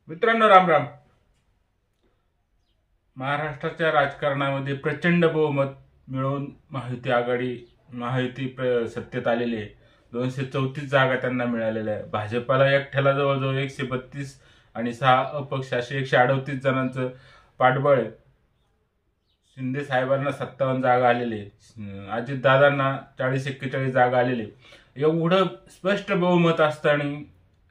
मित्रांनो, राम राम. महाराष्ट्राच्या राजकारणामध्ये प्रचंड बहुमत मिळवून महायुती आघाडी सत्तेत आलेली आहे. 234 जागा त्यांना मिळालेल्या आहे. भाजपाला एकट्याला जवळजवळ 132 आणि 6 अपक्ष असे 138 जणांचं पाठबळ आहे. शिंदे साहेबांना 57 जागा आलेली आहे. अजितदादांना 40-41 जागा आलेली आहे. एवढं स्पष्ट बहुमत असताना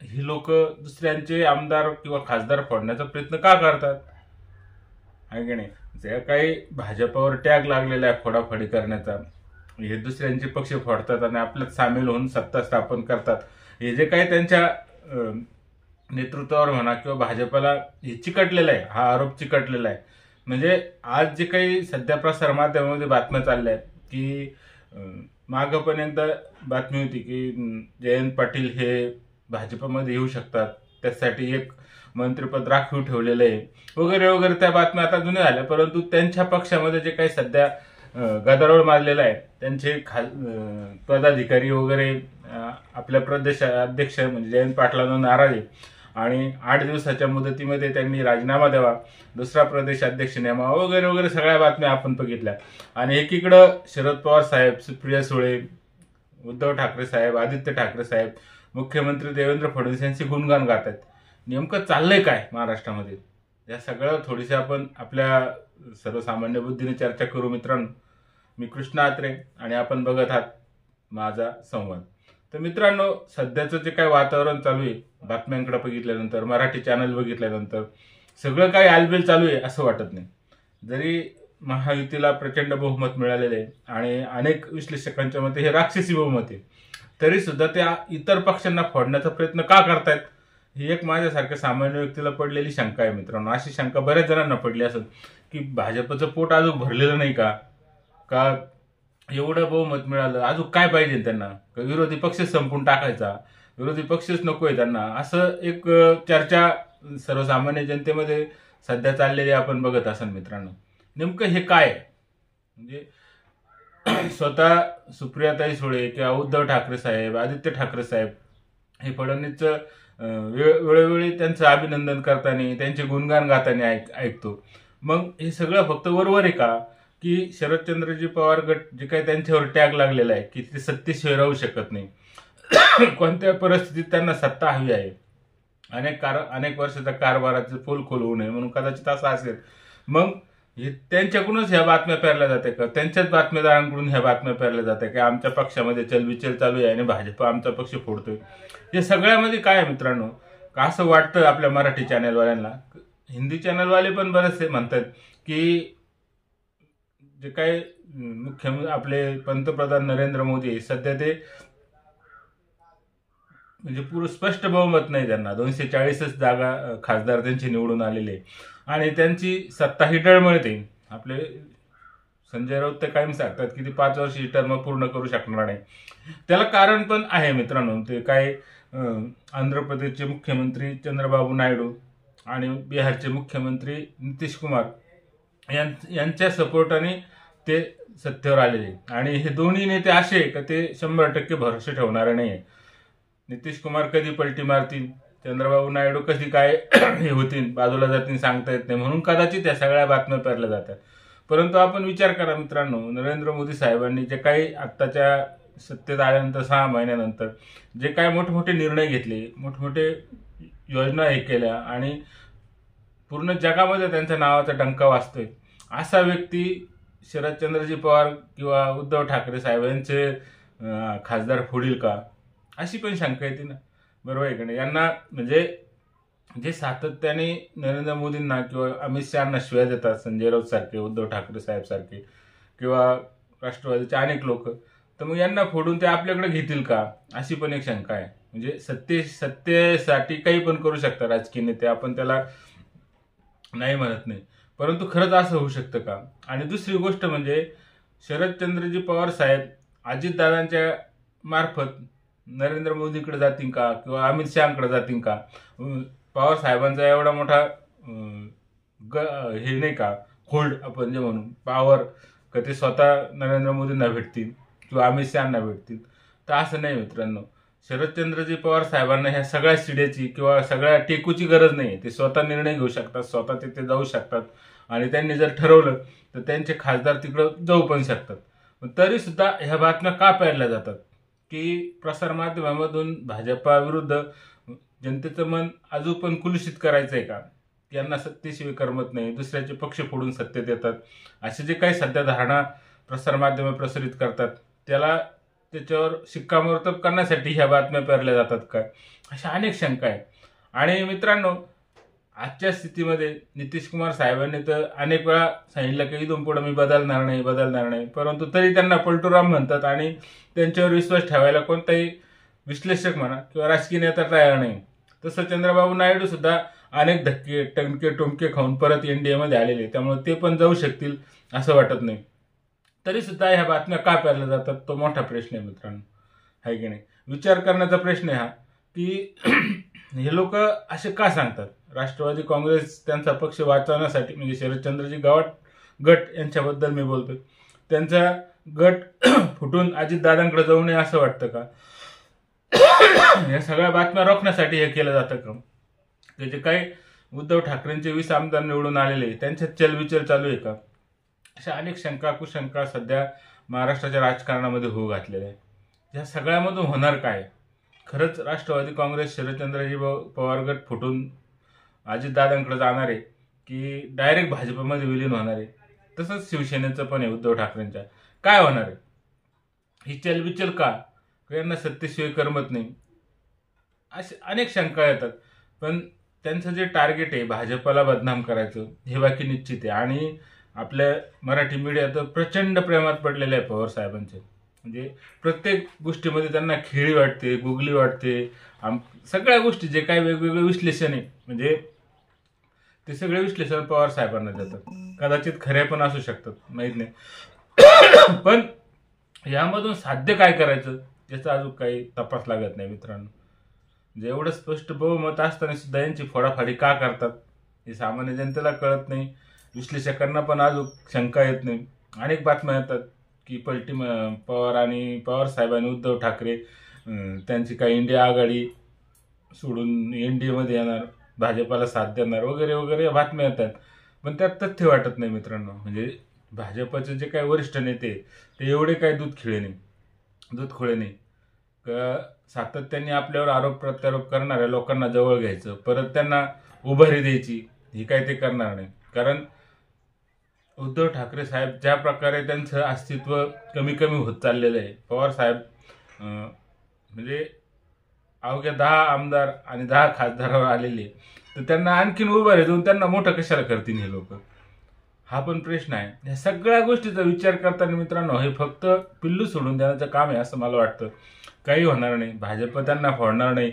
ही लोक दुसऱ्यांचे आमदार किंवा खासदार फोडण्याचा प्रयत्न का करतात? आहे की नाही? जे काही भाजपावर टॅग लागलेला आहे फोडाफोडी करण्याचा, हे दुसऱ्यांचे पक्ष फोडतात आणि आपल्यात सामील होऊन सत्ता स्थापन करतात. हे जे काही त्यांच्या नेतृत्वावर म्हणा किंवा भाजपाला हे चिकटलेलं आहे, हा आरोप चिकटलेला आहे. म्हणजे आज जे काही सध्या प्रसार माध्यमामध्ये बातम्या चालल्या आहेत की मागं पण एकदा बातमी होती की जयंत पाटील हे भाजपमध्ये येऊ शकतात, त्यासाठी एक मंत्रिपद राखीव ठेवलेलं आहे वगैरे वगैरे. त्या बातम्या आता जुन्या झाल्या, परंतु त्यांच्या पक्षामध्ये जे काही सध्या गदारोळ माजलेला आहे, त्यांचे पदाधिकारी वगैरे आपल्या प्रदेश अध्यक्ष म्हणजे जयंत पाटलांना नाराज आहे आणि 8 दिवसाच्या मुदतीमध्ये त्यांनी राजीनामा द्यावा, दुसरा प्रदेश अध्यक्ष नेमावा वगैरे वगैरे सगळ्या बातम्या आपण बघितल्या. आणि एकीकडं शरद पवार साहेब, सुप्रिया सुळे, उद्धव ठाकरे साहेब, आदित्य ठाकरे साहेब, मुख्यमंत्री देवेंद्र फडणवीस यांचे गुणगान गात आहेत. नेमकं चाललंय काय महाराष्ट्रामध्ये? या सगळं थोडीशी आपण आपल्या सर्वसामान्य बुद्धीने चर्चा करू. मित्रांनो, मी कृष्णा आत्रे आणि आपण बघत आहात माझा संवाद. तर मित्रांनो, सध्याचं जे काही वातावरण चालू आहे, बातम्यांकडे बघितल्यानंतर, मराठी चॅनल बघितल्यानंतर सगळं काही आलबेल चालू आहे असं वाटत नाही. जरी महायुतीला प्रचंड बहुमत मिळालेले आहे आणि अनेक विश्लेषकांच्या मते हे राक्षसी बहुमत आहे, तरी सुद्धा त्या इतर पक्षांना फोडण्याचा प्रयत्न का करतायत? ही एक माझ्यासारख्या सामान्य व्यक्तीला पडलेली शंका आहे. मित्रांनो, अशी शंका बऱ्याच जणांना पडली असेल की भाजपचं पोट अजून भरलेलं नाही का? का एवढं बहुमत मिळालं, अजून काय पाहिजे त्यांना? का विरोधी पक्ष संपून टाकायचा, विरोधी पक्षच नकोय त्यांना, असं एक चर्चा सर्वसामान्य जनतेमध्ये सध्या चाललेली आपण बघत असाल. मित्रांनो, नेमकं हे काय आहे? म्हणजे स्वतः सुप्रियाताई सुळे किंवा उद्धव ठाकरे साहेब, आदित्य ठाकरे साहेब हे फडणवीसचं वेळोवेळी त्यांचं अभिनंदन करताना, त्यांचे गुणगान गाताना ऐकतो. मग हे सगळं फक्त वरवर आहे का? की शरदचंद्रजी पवार गट जे काही त्यांच्यावर टॅग लागलेला आहे की ते सत्तेशिवाय राहू शकत नाही, कोणत्या परिस्थितीत त्यांना सत्ता हवी आहे, अनेक वर्षाचा कारभाराचं पोल खोलवू नये म्हणून कदाचित असं असेल. मग हे त्यांच्याकडूनच ह्या बातम्या पेरल्या जाते का? त्यांच्याच बातमीदारांकडून ह्या बातम्या पेरल्या जाते की आमच्या पक्षामध्ये चलबिचल चालू आहे आणि भाजप आमचा पक्ष फोडतोय? हे सगळ्यामध्ये काय आहे मित्रांनो? का असं वाटतं आपल्या मराठी चॅनलवाल्यांना? हिंदी चॅनलवाले पण बरेचसे म्हणतात की जे काही मुख्यमंत्री आपले पंतप्रधान नरेंद्र मोदी सध्या ते म्हणजे पूर्ण स्पष्ट बहुमत नाही त्यांना, 240च जागा खासदार त्यांचे निवडून आलेले आणि त्यांची सत्ता ही डळमळते. आपले संजय राऊत ते कायम सांगतात की ते 5 वर्ष ही टर्म पूर्ण करू शकणार नाही. त्याला कारण पण आहे मित्रांनो. ते काय आंध्र प्रदेशचे मुख्यमंत्री चंद्रबाबू नायडू आणि बिहारचे मुख्यमंत्री नितीश कुमार यांच्या सपोर्टाने ते सत्तेवर आलेले आणि हे दोन्ही नेते असे का ते 100% भरोसे ठेवणारे नाही. नितीश कुमार कधी पलटी मारतील, चंद्रबाबू नायडू कधी काय हे होतील, बाजूला जातील, सांगता येत नाही. म्हणून कदाचित या सगळ्या बातम्या पेरल्या जातात. परंतु आपण विचार करा मित्रांनो, नरेंद्र मोदी साहेबांनी जे काही आत्ताच्या सत्तेत आल्यानंतर 6 महिन्यानंतर जे काय मोठमोठे निर्णय घेतले, मोठमोठे योजना हे केल्या आणि पूर्ण जगामध्ये त्यांच्या नावाचा डंका वाजतोय, असा व्यक्ती शरदचंद्रजी पवार किंवा उद्धव ठाकरे साहेब यांचे खासदार फोडील का? अशी पण शंका येते ना, बरोबर आहे का नाही? यांना म्हणजे जे सातत्याने नरेंद्र मोदींना किंवा अमित शहाना शिव्या देतात, संजय राऊत सारखे, उद्धव ठाकरे साहेब सारखे किंवा राष्ट्रवादीचे अनेक लोक, तर मग यांना फोडून ते आपल्याकडे घेतील का? अशी पण एक शंका आहे. म्हणजे सत्तेसाठी काही पण करू शकतात राजकीय नेते, आपण त्याला नाही म्हणत नाही, परंतु खरंच असं होऊ शकतं का? आणि दुसरी गोष्ट म्हणजे शरदचंद्रजी पवार साहेब अजितदादांच्या मार्फत नरेंद्र मोदीकडे जातील का किंवा अमित शहाकडे जातील का? पवार साहेबांचा एवढा मोठा हे नाही का होल्ड, आपण जे म्हणून पॉवर, का ते स्वतः नरेंद्र मोदींना भेटतील किंवा अमित शहाना भेटतील? तर असं नाही मित्रांनो. शरदचंद्रजी पवार साहेबांना ह्या सगळ्या शिड्याची किंवा सगळ्या टेकूची गरज नाही. ते स्वतः निर्णय घेऊ शकतात, स्वतः तिथे जाऊ शकतात आणि त्यांनी जर ठरवलं तर त्यांचे खासदार तिकडं जाऊ पण शकतात. पण तरी सुद्धा ह्या बातम्या का पेरल्या जातात की प्रसारमाध्यमामधून भाजपाविरुद्ध जनतेचं मन अजून पण कुलुषित करायचं आहे का? यांना सत्तेशिवाय करमत नाही, दुसऱ्याचे पक्ष फोडून सत्तेत येतात, असे जे काही सध्या धारणा प्रसारमाध्यमे प्रसारित करतात त्याच्यावर शिक्कामोर्तब करण्यासाठी ह्या बातम्या पेरल्या जातात काय, अशा अनेक शंका आहेत. आणि मित्रांनो, आजच्या स्थितीमध्ये नितीश कुमार साहेबांनी तर अनेक वेळा सांगितलं की इथून पुढे मी बदलणार नाही, परंतु तरी त्यांना पलटूराम म्हणतात आणि त्यांच्यावर विश्वास ठेवायला कोणताही विश्लेषक म्हणा किंवा राजकीय नेता तयार नाही. तसं चंद्रबाबू नायडू सुद्धा अनेक धक्के टुमके खाऊन परत एनडीएमध्ये आलेले, त्यामुळे ते पण जाऊ शकतील असं वाटत नाही. तरी सुद्धा ह्या बातम्या का पेरल्या जातात तो मोठा प्रश्न आहे मित्रांनो, आहे की नाही? विचार करण्याचा प्रश्न आहे हा की हे लोक असे का सांगतात. राष्ट्रवादी काँग्रेस त्यांचा पक्ष वाचवण्यासाठी, म्हणजे शरदचंद्रजी गट यांच्याबद्दल मी बोलतोय, त्यांचा गट फुटून अजितदादांकडे जाऊ नये असं वाटतं का? या सगळ्या बातम्या रोखण्यासाठी हे केलं जातं का? जे काही उद्धव ठाकरेंचे 20 आमदार निवडून आलेले त्यांच्यात चलबिचल चालू आहे का? अशा अनेक शंका कुशंका सध्या महाराष्ट्राच्या राजकारणामध्ये होऊ घातलेल्या आहे. या सगळ्यामधून होणार काय? खरंच राष्ट्रवादी काँग्रेस शरदचंद्रजी पवार गट फुटून अजितदादांकडे जाणार आहे की डायरेक्ट भाजपमध्ये विलीन होणार आहे? तसंच शिवसेनेचं पण आहे, उद्धव ठाकरेंच्या काय होणार आहे? ही चलबिचल का? यांना सत्तेशिवाय करमत नाही, असे अनेक शंका येतात. पण त्यांचं जे टार्गेट आहे भाजपला बदनाम करायचं हे बाकी निश्चित आहे. आणि आपल्या मराठी मीडिया तर प्रचंड प्रेमात पडलेलं आहे पवार साहेबांचे. म्हणजे प्रत्येक गोष्टीमध्ये त्यांना खेळी वाटते, गुगली वाटते, सगळ्या गोष्टी जे काही वेगवेगळे विश्लेषण आहे म्हणजे ते सगळे विश्लेषण पवार साहेबांना देतात. कदाचित खरे पण असू शकतात, माहीत नाही. पण यामधून साध्य काय करायचं याचा अजून काही तपास लागत नाही मित्रांनो. जेवढं स्पष्ट बहुमत असताना सुद्धा यांची फोडाफाडी का करतात हे सामान्य जनतेला कळत नाही. विश्लेषकांना पण अजून शंका येत नाही. अनेक बातम्या येतात की पवार साहेबांनी उद्धव ठाकरे त्यांची काही इंडिया आघाडी सोडून एनडीएमध्ये येणार, भाजपाला साथ देणार वगैरे वगैरे बातम्या येतात. पण त्यात तथ्य वाटत नाही मित्रांनो. म्हणजे भाजपचे जे काही वरिष्ठ नेते ते एवढे काही दूध खोळे नाही. सातत्याने आपल्यावर आरोप प्रत्यारोप करणाऱ्या लोकांना जवळ घ्यायचं, परत त्यांना उभारी द्यायची, ही काही ते करणार नाही. कारण उद्धव ठाकरे साहेब ज्या प्रकारे त्यांचं अस्तित्व कमी होत चाललेलं आहे, पवार साहेब म्हणजे अवघ्या 10 आमदार आणि 10 खासदारावर आलेले, तर त्यांना आणखीन उभारी देऊन त्यांना मोठं कशाला करतील हे लोक, हा पण प्रश्न आहे. या सगळ्या गोष्टीचा विचार करताना मित्रांनो हे फक्त पिल्लू सोडून देण्याचं काम आहे असं मला वाटतं. काही होणार नाही, भाजप त्यांना फोडणार नाही.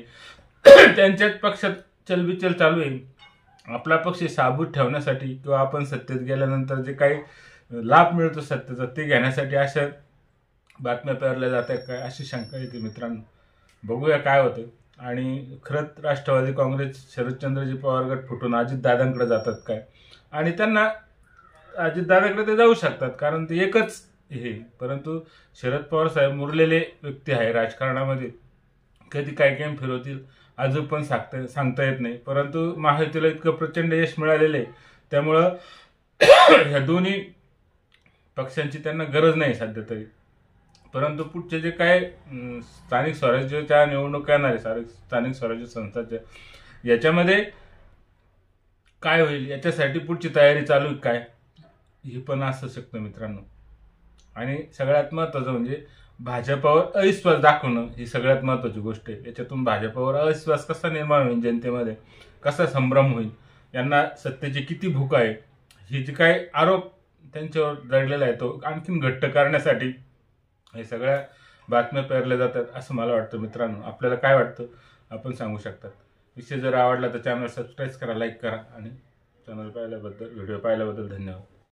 त्यांच्याच पक्षात चलबिचल चालू आहे. आपला पक्ष साबूत ठेवण्यासाठी किंवा आपण सत्तेत गेल्यानंतर जे काही लाभ मिळतो सत्तेचा ते घेण्यासाठी अशा बातम्या पेरल्या जातात काय, अशी शंका येते मित्रांनो. बघूया काय होतं. आणि खरंच राष्ट्रवादी काँग्रेस शरदचंद्रजी पवार गट फुटून अजितदादांकडे जातात काय, आणि त्यांना अजितदादांकडे ते जाऊ शकतात कारण ते एकच हे. परंतु शरद पवार साहेब मुरलेले व्यक्ती आहे राजकारणामध्ये, कधी काय गेम फिरवतील अजून पण सांगता येत नाही. परंतु महायुतीला इतकं प्रचंड यश मिळालेलं आहे त्यामुळं ह्या दोन्ही पक्षांची त्यांना गरज नाही सध्या तरी. परंतु पुढचे जे काय स्थानिक स्वराज्याच्या निवडणुका येणार आहे, स्थानिक स्वराज्य संस्थांच्या, याच्यामध्ये काय होईल याच्यासाठी पुढची तयारी चालू आहे काय, हे पण असू शकतं मित्रांनो. आणि सगळ्यात महत्त्वाचं म्हणजे भाजपावर अविश्वास दाखवणं ही सगळ्यात महत्त्वाची गोष्ट आहे. याच्यातून भाजपावर अविश्वास कसा निर्माण होईल, जनतेमध्ये कसा संभ्रम होईल, यांना सत्तेची किती भूक आहे, ही जी काय आरोप त्यांच्यावर दडलेला आहे तो आणखीन घट्ट करण्यासाठी हे सगळ्या बातम्या पेरल्या जातात असं मला वाटतं मित्रांनो. आपल्याला काय वाटतं आपण सांगू शकतात. विषय जर आवडला तर चॅनल सबस्क्राईब करा, लाईक करा आणि व्हिडिओ पाहिल्याबद्दल धन्यवाद.